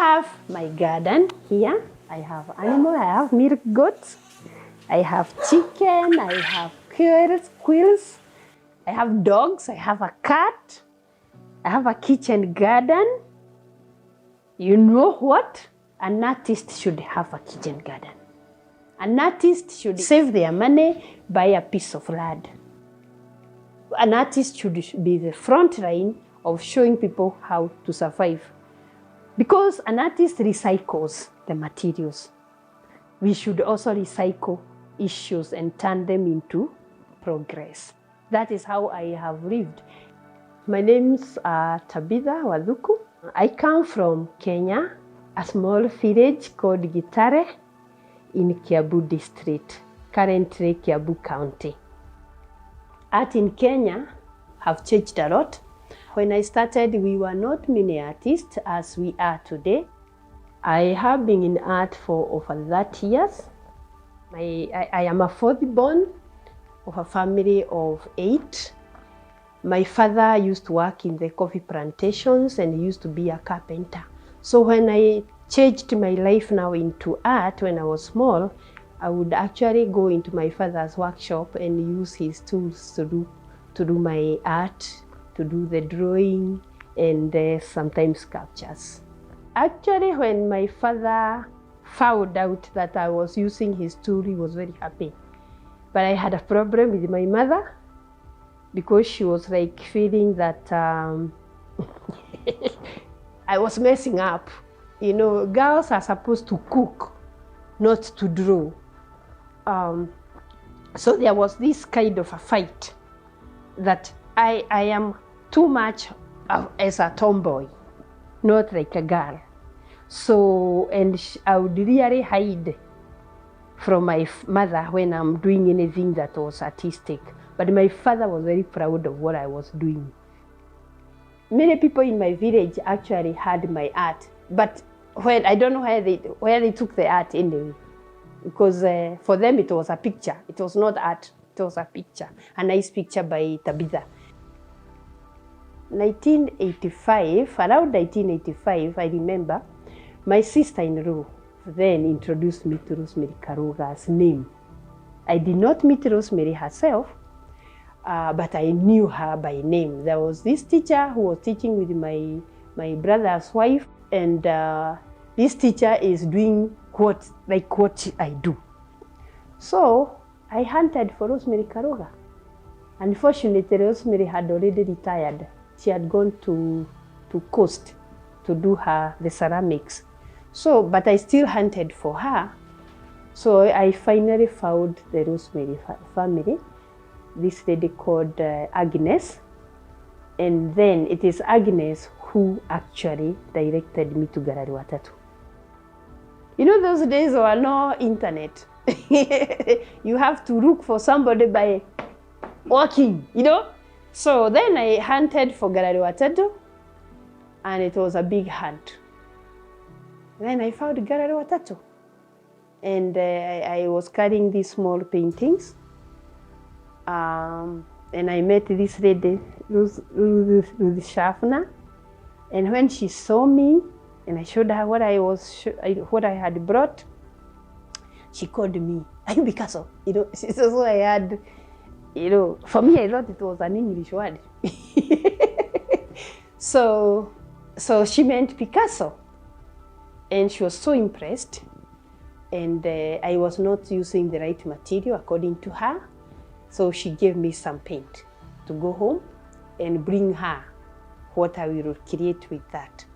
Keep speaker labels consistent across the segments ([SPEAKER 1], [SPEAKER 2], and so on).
[SPEAKER 1] have my garden here. I have animal, I have milk goats, I have chicken, I have quails, I have dogs, I have a cat, I have a kitchen garden. You know what? An artist should have a kitchen garden. An artist should save their money, buy a piece of land. An artist should be the front line of showing people how to survive. Because an artist recycles the materials. We should also recycle issues and turn them into progress. That is how I have lived. My name's Tabitha wa Thuku. I come from Kenya, a small village called Gitare in Kiambu district, currently Kiambu County. Art in Kenya have changed a lot. When I started, we were not many artists as we are today. I have been in art for over 30 years. I am a fourth born of a family of 8. My father used to work in the coffee plantations and he used to be a carpenter. So when I changed my life now into art when I was small, I would actually go into my father's workshop and use his tools to do my art, to do the drawing and sometimes sculptures. Actually, when my father found out that I was using his tool, he was very happy. But I had a problem with my mother because she was like feeling that I was messing up. You know, girls are supposed to cook, not to draw. So there was this kind of a fight that I am too much as a tomboy, not like a girl. So, and I would really hide from my mother when I'm doing anything that was artistic. But my father was very proud of what I was doing. Many people in my village actually had my art, but when I don't know where they took the art anyway, because for them it was a picture. It was not art, it was a picture, a nice picture by Tabitha. 1985, around 1985, I remember, my sister-in-law then introduced me to Rosemary Karuga's name. I did not meet Rosemary herself, but I knew her by name. There was this teacher who was teaching with my brother's wife, and this teacher is doing what I do. So I hunted for Rosemary Karuga. Unfortunately, Rosemary had already retired. She had gone to Coast to do the ceramics. So, but I still hunted for her. So I finally found the Rosemary family, this lady called Agnes. And then it is Agnes who actually directed me to Gallery Watatu. You know, those days there were no internet. You have to look for somebody by walking, you know? So then I hunted for Gallery Watatu, and it was a big hunt. Then I found Gallery Watatu, and I was carrying these small paintings. And I met this lady, Ruth Schaffner, and when she saw me, and I showed her what I had brought, she called me, "Are you Picasso?" You know, so I had, you know, for me I thought it was an English word. So she meant Picasso, and she was so impressed, and I was not using the right material according to her, so she gave me some paint to go home and bring her what I will create with that.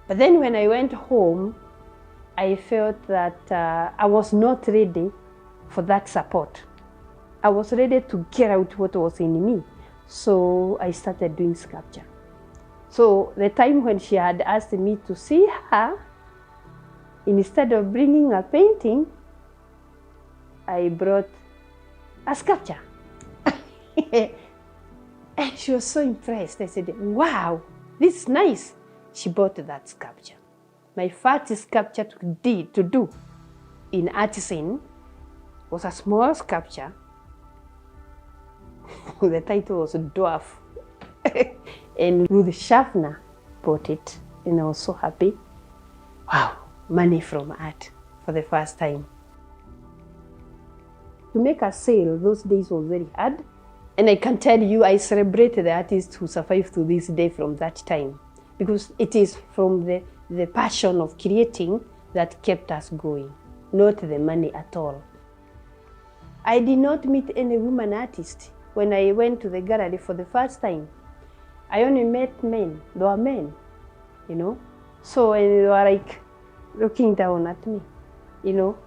[SPEAKER 1] But then when I went home, I felt that I was not ready for that support. I was ready to get out what was in me. So I started doing sculpture. So the time when she had asked me to see her, instead of bringing a painting, I brought a sculpture. And she was so impressed. I said, "Wow, this is nice." She bought that sculpture. My first sculpture to do in artisan was a small sculpture. The title was Dwarf. And Ruth Schaffner bought it, and I was so happy. wow, money from art for the first time. To make a sale those days was very hard. And I can tell you, I celebrate the artists who survived to this day from that time, because it is from the passion of creating that kept us going, not the money at all. I did not meet any woman artist when I went to the gallery for the first time. I only met men. There were men, you know. So they were like looking down at me, you know.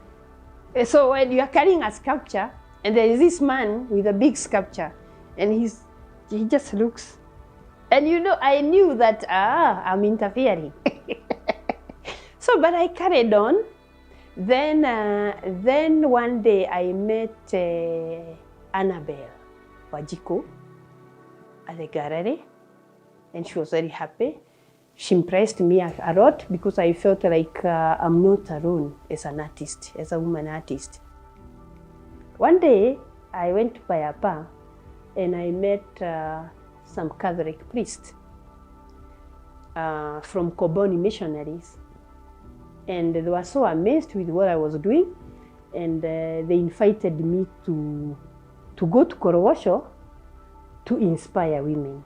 [SPEAKER 1] So when you are carrying a sculpture and there is this man with a big sculpture and he just looks. And you know, I knew that, I'm interfering. So, but I carried on. Then one day I met Annabelle Wajiko at the gallery, and she was very happy. She impressed me a lot because I felt like I'm not alone as an artist, as a woman artist. One day I went to Payapa and I met some Catholic priests from Koboni missionaries. And they were so amazed with what I was doing, and they invited me to go to Korogosho to inspire women.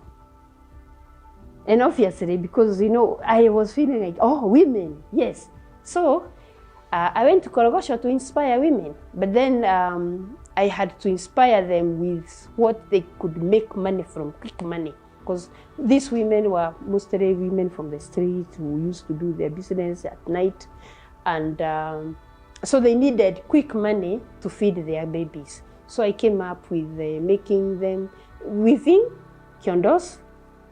[SPEAKER 1] And obviously, because, you know, I was feeling like, oh, women, yes. So I went to Korogosho to inspire women, but then I had to inspire them with what they could make money from, quick money. Because these women were mostly women from the street who used to do their business at night. And so they needed quick money to feed their babies. So I came up with making them weaving kyondos.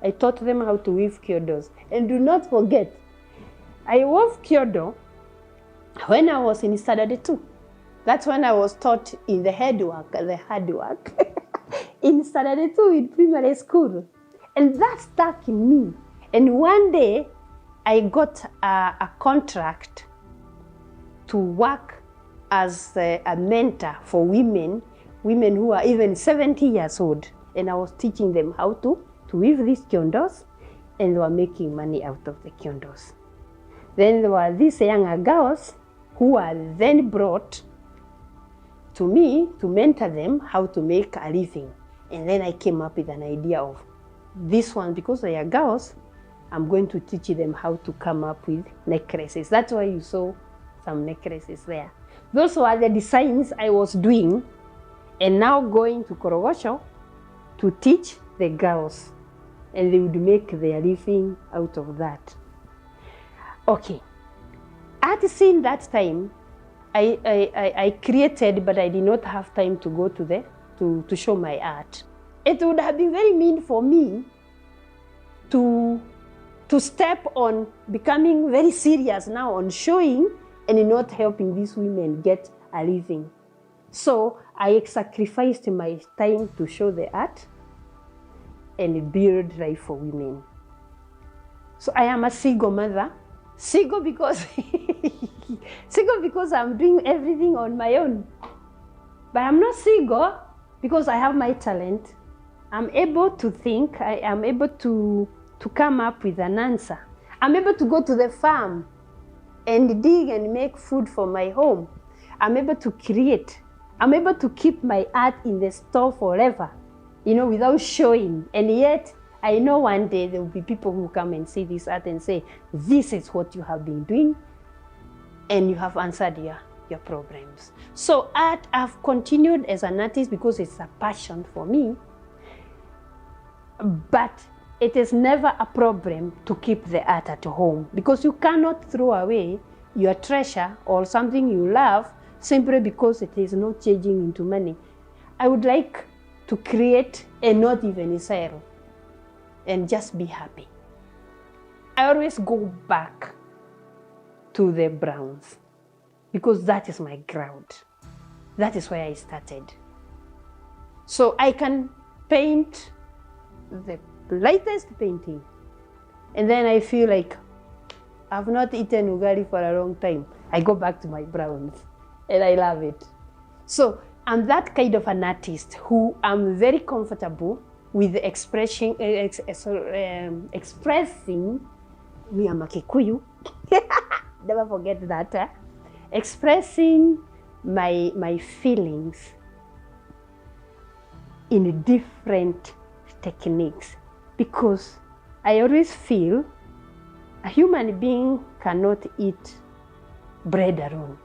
[SPEAKER 1] I taught them how to weave kyondos. And do not forget, I wove kyondo when I was in standard 2. That's when I was taught in the hard work, in standard 2 in primary school. And that stuck in me. And one day, I got a contract to work as a mentor for women who are even 70 years old. And I was teaching them how to weave these kyondos, and they were making money out of the kyondos. Then there were these younger girls who were then brought to me to mentor them how to make a living. And then I came up with an idea of this one, because they are girls, I'm going to teach them how to come up with necklaces. That's why you saw some necklaces there. Those were the designs I was doing, and now going to Korogosho to teach the girls, and they would make their living out of that. Okay, art scene that time, I created, but I did not have time to go to show my art. It would have been very mean for me to step on becoming very serious now on showing and not helping these women get a living. So I sacrificed my time to show the art and build life for women. So I am a single mother. Single because I'm doing everything on my own. But I'm not single because I have my talent. I'm able to think, I am able to come up with an answer. I'm able to go to the farm and dig and make food for my home. I'm able to create. I'm able to keep my art in the store forever, you know, without showing. And yet, I know one day there will be people who come and see this art and say, this is what you have been doing, and you have answered your problems. So art, I've continued as an artist because it's a passion for me. But it is never a problem to keep the art at home, because you cannot throw away your treasure or something you love simply because it is not changing into money. I would like to create and not even sell and just be happy. I always go back to the browns because that is my ground. That is where I started. So I can paint the lightest painting, and then I feel like I've not eaten ugali for a long time. I go back to my browns and I love it. So I'm that kind of an artist who I'm very comfortable with expressing, me am a Kikuyu, never forget that. Expressing my feelings in different techniques, because I always feel a human being cannot eat bread alone.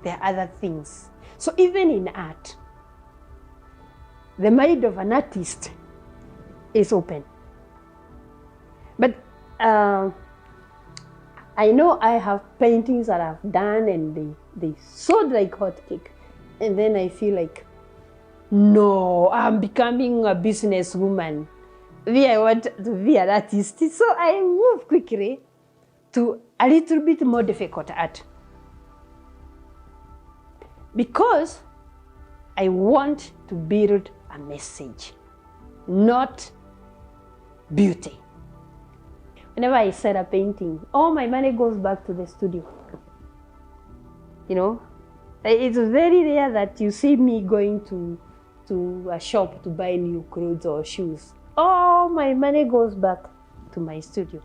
[SPEAKER 1] There are other things. So even in art, the mind of an artist is open. But I know I have paintings that I've done and they sold like hotcake. And then I feel like, no, I'm becoming a businesswoman. I want to be an artist. So I move quickly to a little bit more difficult art. Because I want to build a message, not beauty. Whenever I set a painting, all my money goes back to the studio. You know, it's very rare that you see me going to a shop to buy new clothes or shoes. All my money goes back to my studio.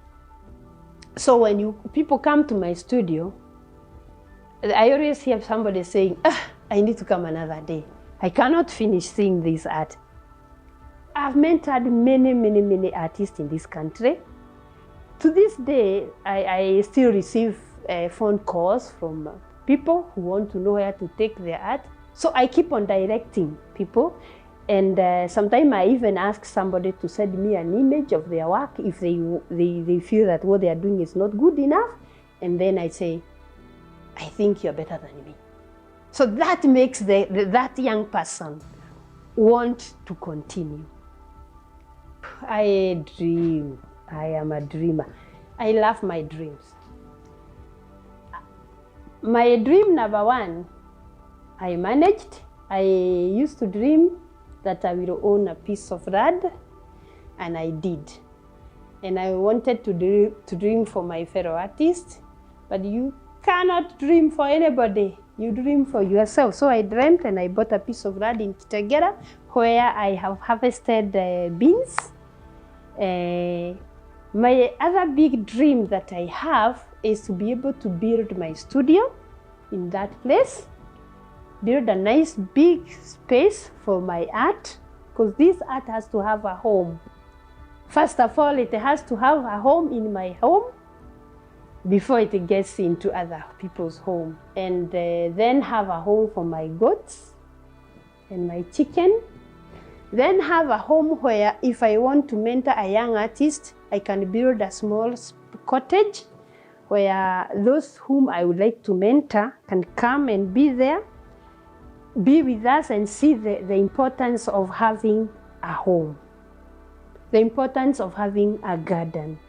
[SPEAKER 1] So when people come to my studio, I always hear somebody saying, I need to come another day. I cannot finish seeing this art. I've mentored many artists in this country. To this day, I still receive phone calls from people who want to know where to take their art. So I keep on directing people. And sometimes I even ask somebody to send me an image of their work if they feel that what they are doing is not good enough. And then I say, I think you're better than me. So that makes that young person want to continue. I dream. I am a dreamer. I love my dreams. My dream number one, I managed. I used to dream that I will own a piece of land, and I did. And I wanted to dream for my fellow artists, but you cannot dream for anybody. You dream for yourself. So I dreamt and I bought a piece of land in Kitagera where I have harvested beans. My other big dream that I have is to be able to build my studio in that place, build a nice big space for my art, because this art has to have a home. First of all, it has to have a home in my home before it gets into other people's home. And then have a home for my goats and my chicken. Then have a home where if I want to mentor a young artist, I can build a small cottage where those whom I would like to mentor can come and be there, be with us and see the importance of having a home, the importance of having a garden,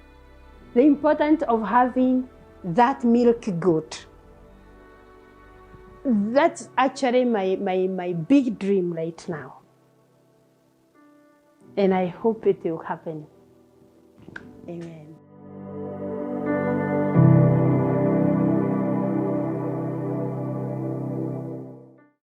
[SPEAKER 1] the importance of having that milk goat. That's actually my big dream right now. And I hope it will happen. Amen.